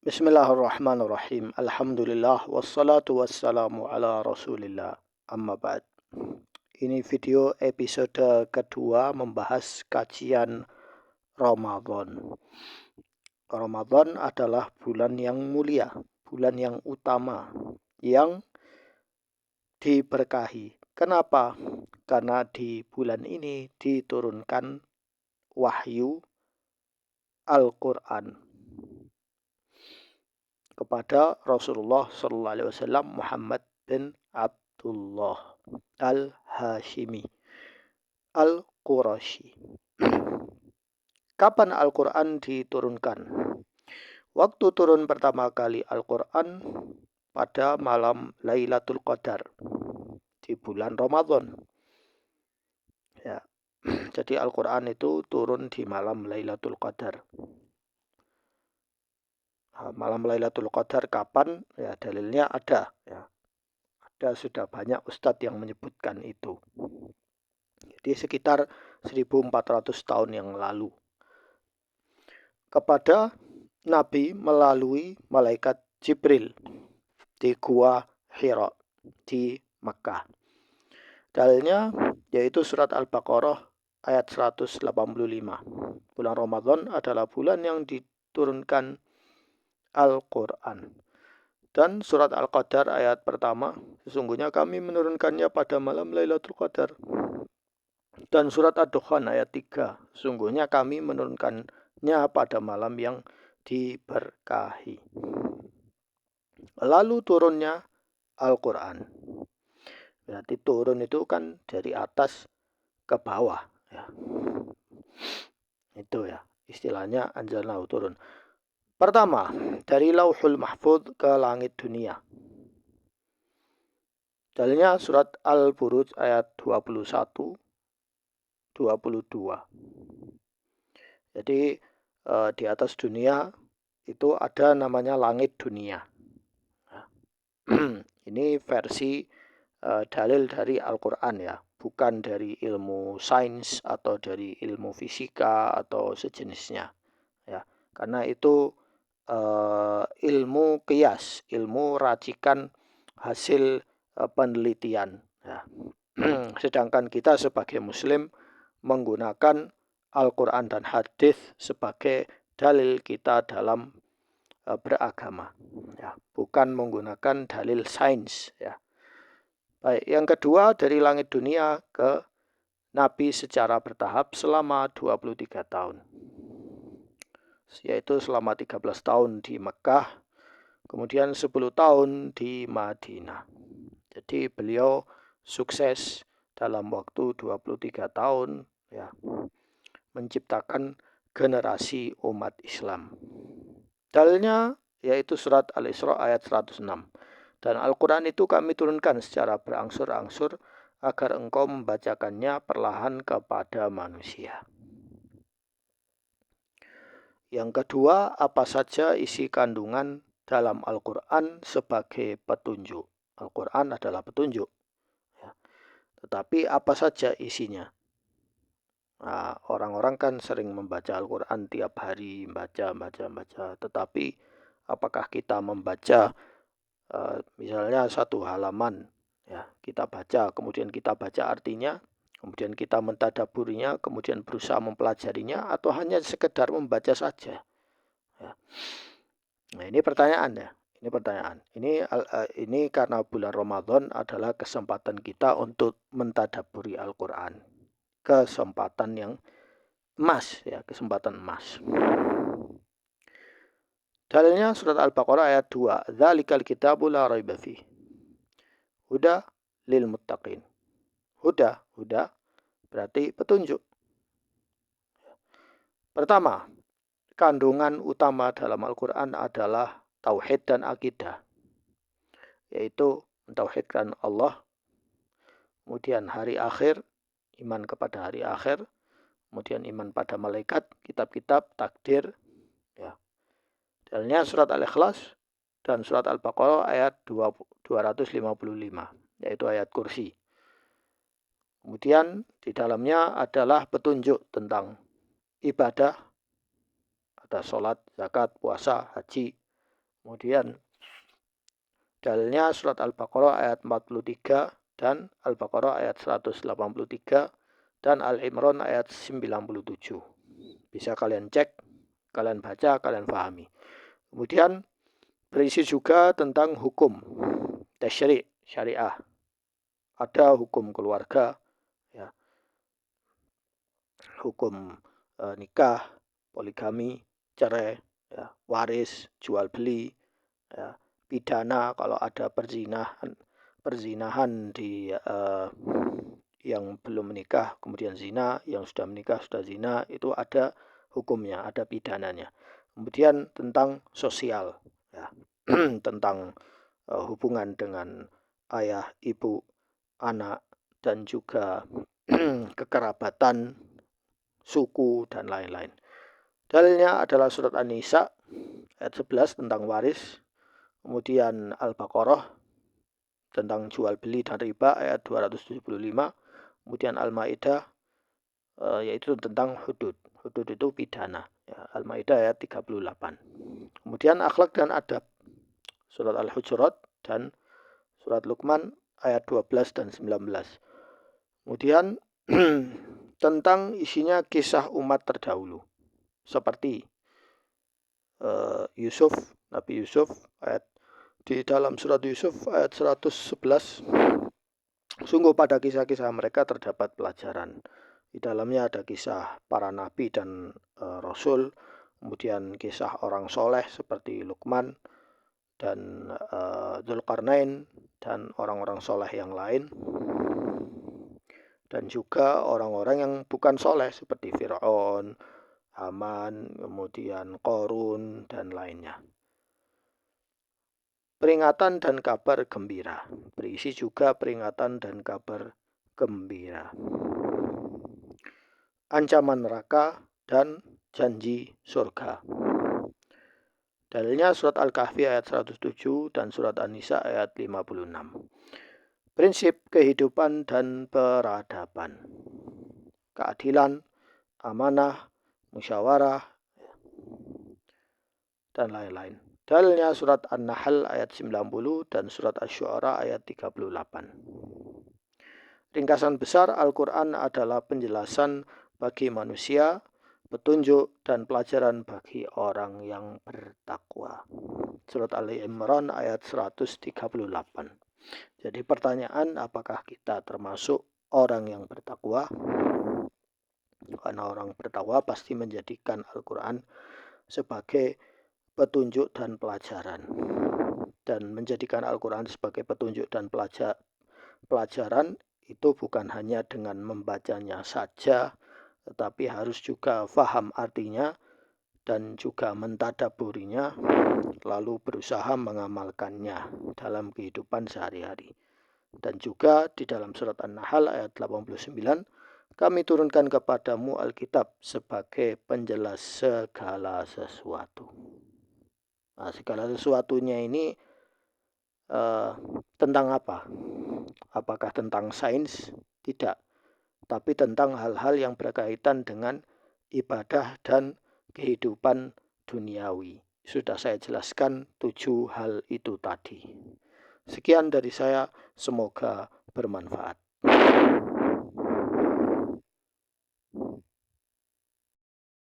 Bismillahirrahmanirrahim. Alhamdulillah wassalatu wassalamu ala Rasulillah. Amma ba'd. Ini video episode kedua membahas kajian Ramadan. Ramadan adalah bulan yang mulia, bulan yang utama, yang diberkahi. Kenapa? Karena di bulan ini diturunkan wahyu Al-Quran kepada Rasulullah SAW Muhammad bin Abdullah Al-Hashimi Al-Qurashi. Kapan Al-Quran diturunkan? Waktu turun pertama kali Al-Quran pada malam Lailatul Qadar di bulan Ramadan. Ya. Jadi Al-Quran itu turun di malam Lailatul Qadar. Malam Lailatul Qadar kapan? Ya, dalilnya ada. Ya. Ada sudah banyak ustadz yang menyebutkan itu. Jadi sekitar 1400 tahun yang lalu. Kepada Nabi melalui malaikat Jibril di Gua Hira di Makkah. Dalilnya yaitu surat Al-Baqarah ayat 185. Bulan Ramadan adalah bulan yang diturunkan Al-Quran. Dan surat Al-Qadar ayat pertama, sesungguhnya kami menurunkannya pada malam Lailatul Qadar. Dan surat Ad-Dukhan ayat 3, sesungguhnya kami menurunkannya pada malam yang diberkahi. Lalu turunnya Al-Quran. Berarti turun itu kan dari atas ke bawah. Ya. Itu ya, istilahnya anzalnahu turun. Pertama, dari Lauhul Mahfudz ke langit dunia. Dalilnya surat Al-Buruj ayat 21, 22. Jadi di atas dunia itu ada namanya langit dunia. Ini versi dalil dari Al-Quran ya, bukan dari ilmu sains atau dari ilmu fisika atau sejenisnya. Ya, karena itu ilmu qiyas, ilmu racikan hasil penelitian. Ya. Sedangkan kita sebagai Muslim menggunakan Al-Quran dan hadis sebagai dalil kita dalam beragama. Ya, bukan menggunakan dalil sains. Ya. Baik, yang kedua dari langit dunia ke Nabi secara bertahap selama 23 tahun. Yaitu selama 13 tahun di Mekah, kemudian 10 tahun di Madinah. Jadi beliau sukses dalam waktu 23 tahun ya, menciptakan generasi umat Islam. Dalilnya yaitu surat Al-Isra ayat 106. Dan Al-Quran itu kami turunkan secara berangsur-angsur agar engkau membacakannya perlahan kepada manusia. Yang kedua, apa saja isi kandungan dalam Al-Quran sebagai petunjuk. Al-Quran adalah petunjuk. Ya. Tetapi apa saja isinya? Nah, orang-orang kan sering membaca Al-Quran tiap hari, baca. Tetapi apakah kita membaca misalnya satu halaman, ya kita baca, kemudian kita baca artinya, kemudian kita mentadaburinya, kemudian berusaha mempelajarinya, atau hanya sekedar membaca saja? Ya. Nah, ini pertanyaan ya. Ini pertanyaan. Ini karena bulan Ramadan adalah kesempatan kita untuk mentadaburi Al-Quran. Kesempatan yang emas ya, kesempatan emas. Dalilnya surat Al-Baqarah ayat 2. Dzalikal kitabu la raiba fih. Huda lil muttaqin. Huda berarti petunjuk. Pertama, kandungan utama dalam Al-Quran adalah tauhid dan akidah, yaitu mentauhidkan Allah, kemudian hari akhir, iman kepada hari akhir, kemudian iman pada malaikat, kitab-kitab, takdir. Ya. Dalilnya surat Al-Ikhlas dan surat Al-Baqarah ayat 255, yaitu ayat kursi. Kemudian di dalamnya adalah petunjuk tentang ibadah, ada sholat, zakat, puasa, haji, Kemudian dalilnya surat Al-Baqarah ayat 43 dan Al-Baqarah ayat 183 dan Al-Imran ayat 97. Bisa kalian cek, kalian baca, kalian pahami. Kemudian berisi juga tentang hukum syariah. Ada hukum keluarga, ya, hukum nikah, poligami, cerai, ya, waris, jual beli, ya, pidana kalau ada perzinahan di yang belum menikah kemudian zina, yang sudah menikah sudah zina, itu ada hukumnya, ada pidananya. Kemudian tentang sosial, ya, tentang hubungan dengan ayah, ibu, anak, dan juga kekerabatan, suku, dan lain-lain. Dalilnya adalah surat An-Nisa ayat 11 tentang waris, kemudian Al-Baqarah tentang jual beli dan riba ayat 275, kemudian Al-Maidah yaitu tentang hudud. Hudud itu pidana, ya, Al-Maidah ayat 38. Kemudian akhlak dan adab surat Al-Hujurat dan surat Luqman ayat 12 dan 19. Kemudian tentang isinya kisah umat terdahulu seperti Yusuf, Nabi Yusuf ayat di dalam surat Yusuf ayat 111. Sungguh pada kisah-kisah mereka terdapat pelajaran. Di dalamnya ada kisah para nabi dan rasul, kemudian kisah orang soleh seperti Luqman dan Dzulqarnain dan orang-orang soleh yang lain, dan juga orang-orang yang bukan soleh seperti Fir'aun, Haman, kemudian Qarun, dan lainnya. Peringatan dan kabar gembira. Berisi juga peringatan dan kabar gembira. Ancaman neraka dan janji surga. Dalilnya surat Al-Kahfi ayat 107 dan surat An-Nisa ayat 56. Prinsip kehidupan dan peradaban. Keadilan, amanah, musyawarah, dan lain-lain. Dalilnya surat An-Nahl ayat 90 dan surat Asy-Syu'ara ayat 38. Ringkasan besar Al-Quran adalah penjelasan bagi manusia, petunjuk dan pelajaran bagi orang yang bertakwa. Surat Ali Imran ayat 138. Jadi pertanyaan, apakah kita termasuk orang yang bertakwa? Karena orang bertakwa pasti menjadikan Al-Quran sebagai petunjuk dan pelajaran, dan menjadikan Al-Quran sebagai petunjuk dan pelajaran itu bukan hanya dengan membacanya saja, tetapi harus juga paham artinya dan juga mentadaburinya, lalu berusaha mengamalkannya dalam kehidupan sehari-hari. Dan juga di dalam surat An-Nahl ayat 89, kami turunkan kepadamu Alkitab sebagai penjelas segala sesuatu. Nah, segala sesuatunya ini tentang apa? Apakah tentang sains? Tidak. Tapi tentang hal-hal yang berkaitan dengan ibadah dan kehidupan duniawi. Sudah saya jelaskan 7 hal itu tadi. Sekian dari saya, semoga bermanfaat.